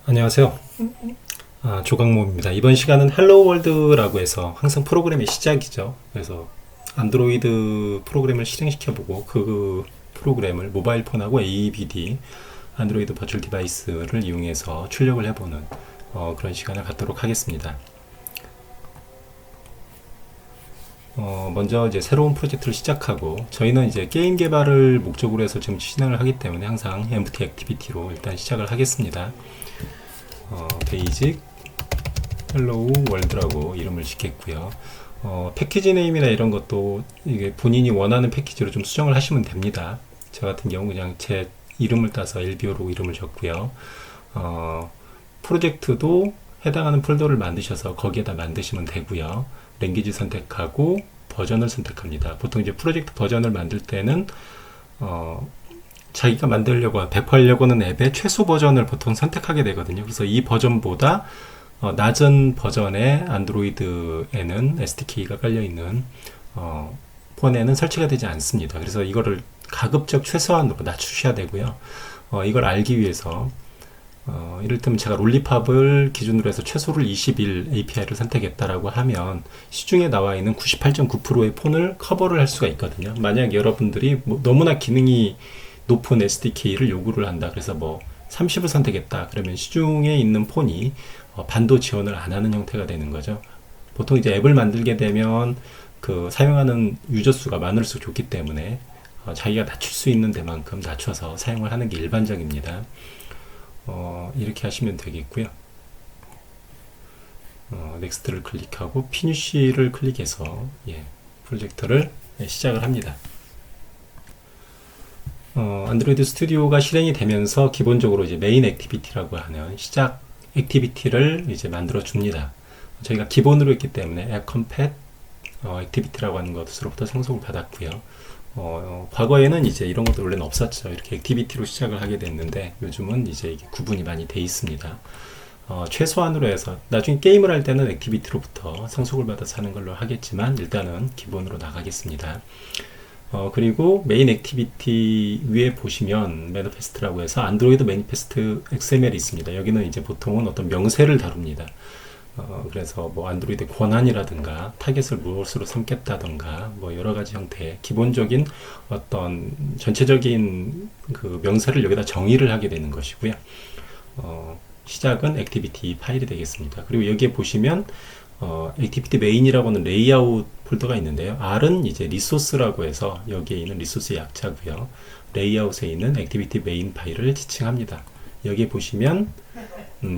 안녕하세요. 조강모입니다. 이번 시간은 헬로 월드라고 해서 항상 프로그램의 시작이죠. 그래서 안드로이드 프로그램을 실행시켜보고 그 프로그램을 모바일 폰하고 ABD 안드로이드 버추얼 디바이스를 이용해서 출력을 해보는 그런 시간을 갖도록 하겠습니다. 먼저 이제 새로운 프로젝트를 시작하고, 저희는 이제 게임 개발을 목적으로 해서 지금 진행을 하기 때문에 항상 empty activity로 일단 시작을 하겠습니다. 베이직 헬로우 월드라고 이름을 짓겠고요. 패키지 네임이나 이런 것도 이게 본인이 원하는 패키지로 좀 수정을 하시면 됩니다. 저 같은 경우 그냥 제 이름을 따서 LBO로 이름을 줬고요. 프로젝트도 해당하는 폴더를 만드셔서 거기에다 만드시면 되고요. 랭귀지 선택하고 버전을 선택합니다. 보통 이제 프로젝트 버전을 만들 때는 자기가 만들려고 배포하려고 하는 앱의 최소 버전을 보통 선택하게 되거든요. 그래서 이 버전보다 낮은 버전의 안드로이드에는 SDK가 깔려있는 폰에는 설치가 되지 않습니다. 그래서 이거를 가급적 최소한으로 낮추셔야 되고요. 이걸 알기 위해서 이를테면 제가 롤리팝을 기준으로 해서 최소를 21 API를 선택했다라고 하면 시중에 나와 있는 98.9%의 폰을 커버를 할 수가 있거든요. 만약 여러분들이 너무나 기능이 높은 SDK를 요구를 한다. 그래서 30을 선택했다. 그러면 시중에 있는 폰이 반도 지원을 안 하는 형태가 되는 거죠. 보통 이제 앱을 만들게 되면 그 사용하는 유저 수가 많을수록 좋기 때문에 자기가 낮출 수 있는 데만큼 낮춰서 사용을 하는 게 일반적입니다. 이렇게 하시면 되겠고요. 넥스트를 클릭하고 피니쉬를 클릭해서 프로젝트를 시작을 합니다. 안드로이드 스튜디오가 실행이 되면서 기본적으로 이제 메인 액티비티라고 하는 시작 액티비티를 이제 만들어 줍니다. 저희가 기본으로 했기 때문에 앱 컴팻 액티비티라고 하는 것으로부터 상속을 받았고요. 과거에는 이제 이런 것도 원래는 없었죠. 이렇게 액티비티로 시작을 하게 됐는데 요즘은 이제 이게 구분이 많이 돼 있습니다. 최소한으로 해서 나중에 게임을 할 때는 액티비티로부터 상속을 받아서 하는 걸로 하겠지만 일단은 기본으로 나가겠습니다. 그리고 메인 액티비티 위에 보시면 매니페스트라고 해서 안드로이드 매니페스트 XML이 있습니다. 여기는 이제 보통은 어떤 명세를 다룹니다. 그래서 안드로이드 권한이라든가 타겟을 무엇으로 삼겠다든가 여러 가지 형태의 기본적인 어떤 전체적인 그 명세를 여기다 정의를 하게 되는 것이고요. 시작은 액티비티 파일이 되겠습니다. 그리고 여기에 보시면 액티비티 메인이라고 하는 레이아웃 폴더가 있는데요. R은 이제 리소스라고 해서 여기에 있는 리소스의 약자고요. 레이아웃에 있는 액티비티 메인 파일을 지칭합니다. 여기에 보시면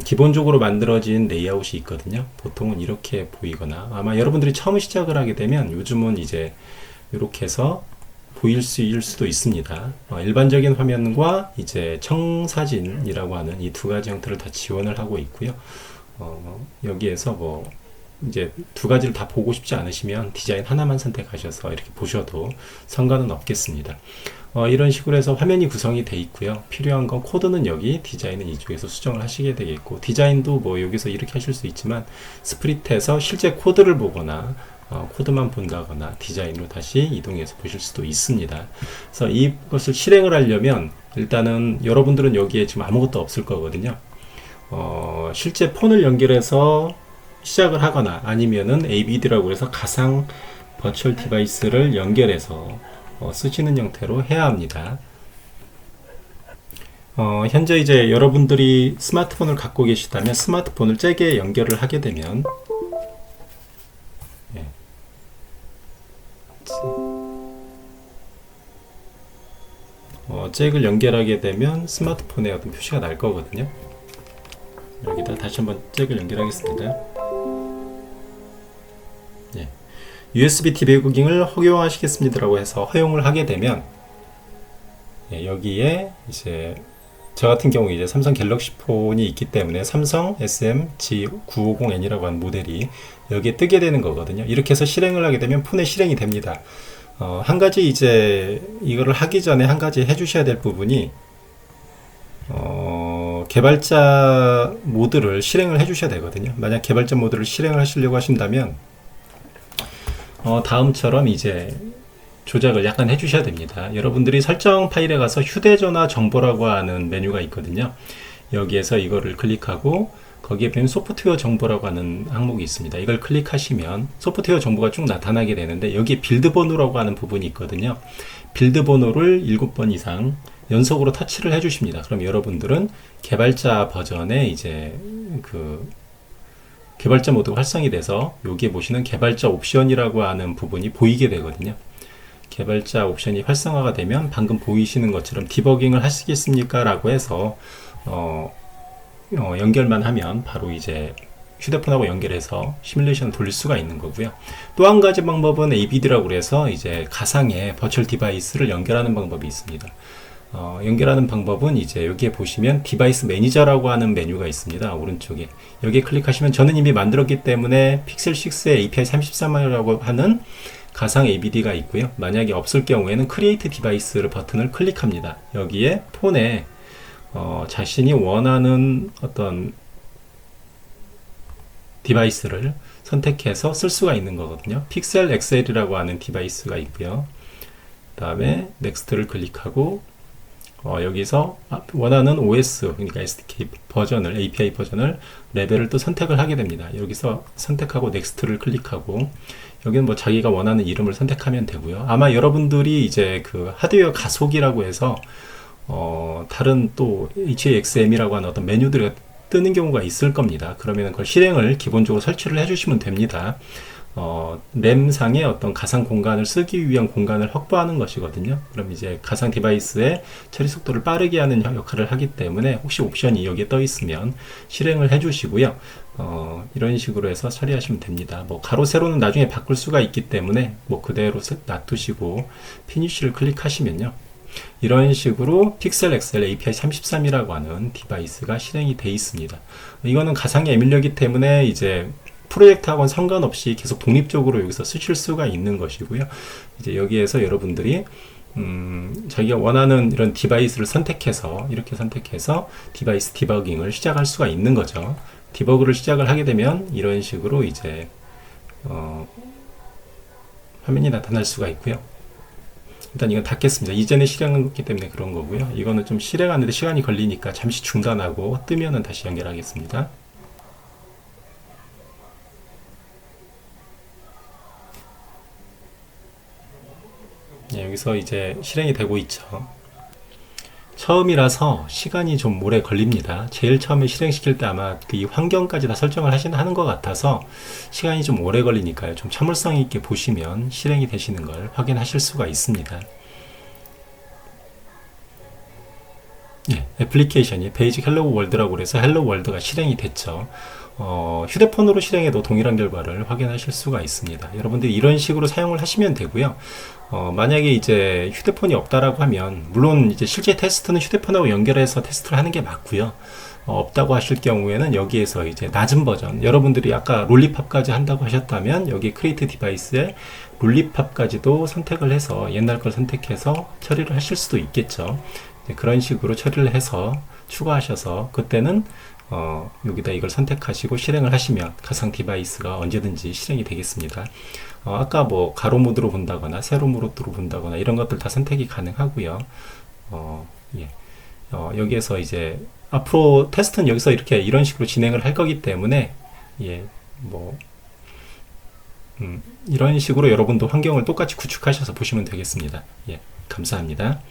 기본적으로 만들어진 레이아웃이 있거든요. 보통은 이렇게 보이거나 아마 여러분들이 처음 시작을 하게 되면 요즘은 이제 이렇게 해서 보일 수도 있습니다. 일반적인 화면과 이제 청사진이라고 하는 이 두 가지 형태를 다 지원을 하고 있고요. 여기에서 이제 두 가지를 다 보고 싶지 않으시면 디자인 하나만 선택하셔서 이렇게 보셔도 상관은 없겠습니다. 이런 식으로 해서 화면이 구성이 되어 있고요. 필요한 건 코드는 여기, 디자인은 이쪽에서 수정을 하시게 되겠고, 디자인도 여기서 이렇게 하실 수 있지만 스프릿에서 실제 코드를 보거나 코드만 본다거나 디자인으로 다시 이동해서 보실 수도 있습니다. 그래서 이것을 실행을 하려면 일단은 여러분들은 여기에 지금 아무것도 없을 거거든요. 실제 폰을 연결해서 시작을 하거나 아니면은 ABD라고 해서 가상 버추얼 디바이스를 연결해서 쓰시는 형태로 해야 합니다. 현재 이제 여러분들이 스마트폰을 갖고 계시다면 스마트폰을 잭에 연결을 하게 되면 잭을 연결하게 되면 스마트폰에 어떤 표시가 날 거거든요. 여기다 다시 한번 잭을 연결하겠습니다. USB 디버깅을 허용하시겠습니다라고 해서 허용을 하게 되면 여기에 이제 저 같은 경우 이제 삼성 갤럭시 폰이 있기 때문에 삼성 SM-G950N이라고 하는 모델이 여기에 뜨게 되는 거거든요. 이렇게 해서 실행을 하게 되면 폰에 실행이 됩니다. 한 가지 이제 이거를 하기 전에 한 가지 해주셔야 될 부분이 개발자 모드를 실행을 해주셔야 되거든요. 만약 개발자 모드를 실행을 하시려고 하신다면 다음처럼 이제 조작을 약간 해주셔야 됩니다. 여러분들이 설정 파일에 가서 휴대전화 정보라고 하는 메뉴가 있거든요. 여기에서 이거를 클릭하고 거기에 보면 소프트웨어 정보라고 하는 항목이 있습니다. 이걸 클릭하시면 소프트웨어 정보가 쭉 나타나게 되는데 여기에 빌드 번호라고 하는 부분이 있거든요. 빌드 번호를 7번 이상 연속으로 터치를 해주십니다. 그럼 여러분들은 개발자 버전에 이제 그 개발자 모드가 활성이 돼서 여기에 보시는 개발자 옵션이라고 하는 부분이 보이게 되거든요. 개발자 옵션이 활성화가 되면 방금 보이시는 것처럼 디버깅을 하시겠습니까? 라고 해서 연결만 하면 바로 이제 휴대폰하고 연결해서 시뮬레이션을 돌릴 수가 있는 거고요. 또 한 가지 방법은 ABD라고 해서 이제 가상의 버추얼 디바이스를 연결하는 방법이 있습니다. 연결하는 방법은 이제 여기에 보시면 디바이스 매니저라고 하는 메뉴가 있습니다. 오른쪽에 여기에 클릭하시면 저는 이미 만들었기 때문에 픽셀 6의 API 33이라고 하는 가상 ABD가 있고요. 만약에 없을 경우에는 크리에이트 디바이스를 버튼을 클릭합니다. 여기에 폰에 자신이 원하는 어떤 디바이스를 선택해서 쓸 수가 있는 거거든요. 픽셀 XL이라고 하는 디바이스가 있고요. 그 다음에 넥스트를 클릭하고 여기서 원하는 OS, 그러니까 SDK 버전을, API 버전을, 레벨을 또 선택을 하게 됩니다. 여기서 선택하고 넥스트를 클릭하고 여기는 뭐 자기가 원하는 이름을 선택하면 되고요. 아마 여러분들이 이제 그 하드웨어 가속이라고 해서 다른 또 HAXM이라고 하는 어떤 메뉴들이 뜨는 경우가 있을 겁니다. 그러면 그걸 실행을 기본적으로 설치를 해주시면 됩니다. 램상의 어떤 가상 공간을 쓰기 위한 공간을 확보하는 것이거든요. 그럼 이제 가상 디바이스의 처리 속도를 빠르게 하는 역할을 하기 때문에 혹시 옵션이 여기에 떠 있으면 실행을 해주시고요. 이런 식으로 해서 처리하시면 됩니다. 뭐 가로 세로는 나중에 바꿀 수가 있기 때문에 뭐 그대로 놔두시고 피니쉬를 클릭하시면요. 이런 식으로 픽셀 XL API 33이라고 하는 디바이스가 실행이 되어 있습니다. 이거는 가상의 에뮬러이기 때문에 이제 프로젝트하고는 상관없이 계속 독립적으로 여기서 쓰실 수가 있는 것이고요. 이제 여기에서 여러분들이 자기가 원하는 이런 디바이스를 선택해서 이렇게 선택해서 디바이스 디버깅을 시작할 수가 있는 거죠. 디버그를 시작을 하게 되면 이런 식으로 이제 화면이 나타날 수가 있고요. 일단 이건 닫겠습니다. 이전에 실행했기 때문에 그런 거고요. 이거는 좀 실행하는데 시간이 걸리니까 잠시 중단하고 뜨면은 다시 연결하겠습니다. 네, 여기서 이제 실행이 되고 있죠. 처음이라서 시간이 좀 오래 걸립니다. 제일 처음에 실행시킬 때 아마 이 환경까지 다 설정을 하는 것 같아서 시간이 좀 오래 걸리니까요. 좀 참을성 있게 보시면 실행이 되시는 걸 확인하실 수가 있습니다. 예, 애플리케이션이 베이직 헬로 월드라고 해서 헬로 월드가 실행이 됐죠. 휴대폰으로 실행해도 동일한 결과를 확인하실 수가 있습니다. 여러분들이 이런 식으로 사용을 하시면 되고요. 만약에 이제 휴대폰이 없다라고 하면, 물론 이제 실제 테스트는 휴대폰하고 연결해서 테스트를 하는 게 맞고요. 없다고 하실 경우에는 여기에서 이제 낮은 버전, 여러분들이 아까 롤리팝까지 한다고 하셨다면 여기 크리에이트 디바이스에 롤리팝까지도 선택을 해서 옛날 걸 선택해서 처리를 하실 수도 있겠죠. 그런 식으로 처리를 해서 추가하셔서 그때는 여기다 이걸 선택하시고 실행을 하시면 가상 디바이스가 언제든지 실행이 되겠습니다. 아까 뭐 가로 모드로 본다거나 세로 모드로 본다거나 이런 것들 다 선택이 가능하고요. 예. 여기에서 이제 앞으로 테스트는 여기서 이렇게 이런 식으로 진행을 할 거기 때문에 예, 뭐 이런 식으로 여러분도 환경을 똑같이 구축하셔서 보시면 되겠습니다. 예, 감사합니다.